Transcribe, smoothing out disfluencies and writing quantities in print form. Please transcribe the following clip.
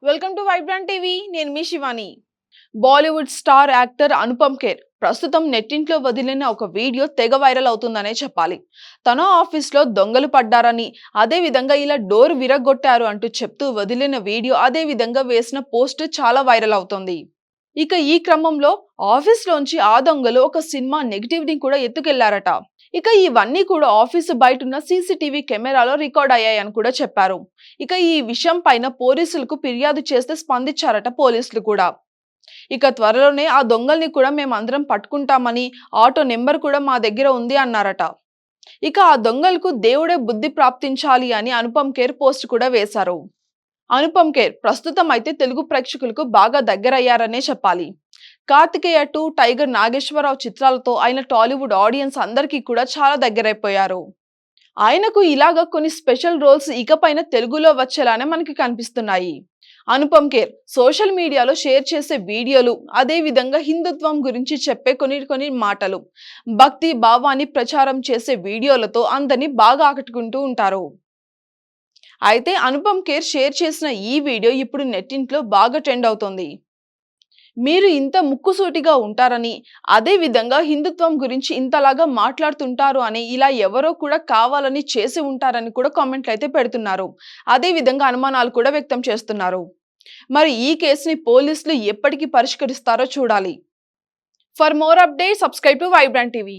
Welcome to Vibrant TV. నేను మీ Shivani. Bollywood star actor Anupam Kher ప్రస్తుతం నెట్టింట్లో వదిలిన ఒక వీడియో తెగ వైరల్ అవుతుందనే చెప్పాలి. తన ఆఫీస్లో దొంగలు పడ్డారని, అదే విధంగా ఇలా డోర్ విరగొట్టారు అంటూ చెప్తూ వదిలిన వీడియో, అదే విధంగా వేసిన పోస్ట్ చాలా వైరల్ అవుతోంది. ఇక ఈ క్రమంలో ఆఫీస్లోంచి ఆ దొంగలు ఒక సినిమా నెగిటివ్ ని కూడా ఎత్తుకెళ్లారట. ఇక ఇవన్నీ కూడా ఆఫీసు బయటున్న సీసీటీవీ కెమెరాలో రికార్డ్ అయ్యాయని కూడా చెప్పారు. ఇక ఈ విషయం పైన పోలీసులకు ఫిర్యాదు చేస్తే స్పందించారట పోలీసులు కూడా. ఇక త్వరలోనే ఆ దొంగల్ని కూడా మేము అందరం పట్టుకుంటామని, ఆటో నెంబర్ కూడా మా దగ్గర ఉంది అన్నారట. ఇక ఆ దొంగలకు దేవుడే బుద్ధి ప్రాప్తించాలి అని అనుపమ్ ఖేర్ పోస్ట్ కూడా వేశారు. అనుపమ్ ఖేర్ ప్రస్తుతం అయితే తెలుగు ప్రేక్షకులకు బాగా దగ్గరయ్యారనే చెప్పాలి. కార్తికేయ 2, టైగర్ నాగేశ్వరరావు చిత్రాలతో ఆయన టాలీవుడ్ ఆడియన్స్ అందరికీ కూడా చాలా దగ్గరైపోయారు. ఆయనకు ఇలాగా కొన్ని స్పెషల్ రోల్స్ ఇకపైన తెలుగులో వచ్చేలానే మనకి కనిపిస్తున్నాయి. అనుపమ్ ఖేర్ సోషల్ మీడియాలో షేర్ చేసే వీడియోలు, అదే విధంగా హిందుత్వం గురించి చెప్పే కొన్ని మాటలు, భక్తి భావాన్ని ప్రచారం చేసే వీడియోలతో అందరినీ బాగా ఆకట్టుకుంటూ ఉంటారు. అయితే అనుపమ్ ఖేర్ షేర్ చేసిన ఈ వీడియో ఇప్పుడు నెట్టింట్లో బాగా ట్రెండ్ అవుతోంది. మీరు ఇంత ముక్కుసూటిగా ఉంటారని, అదే విధంగా హిందుత్వం గురించి ఇంతలాగా మాట్లాడుతుంటారు అని ఇలా ఎవరో కూడా కావాలని చేసి ఉంటారని కూడా కామెంట్లు అయితే పెడుతున్నారు. అదే విధంగా అనుమానాలు కూడా వ్యక్తం చేస్తున్నారు. మరి ఈ కేసుని పోలీసులు ఎప్పటికి పరిష్కరిస్తారో చూడాలి. For more updates subscribe to Vibrant TV.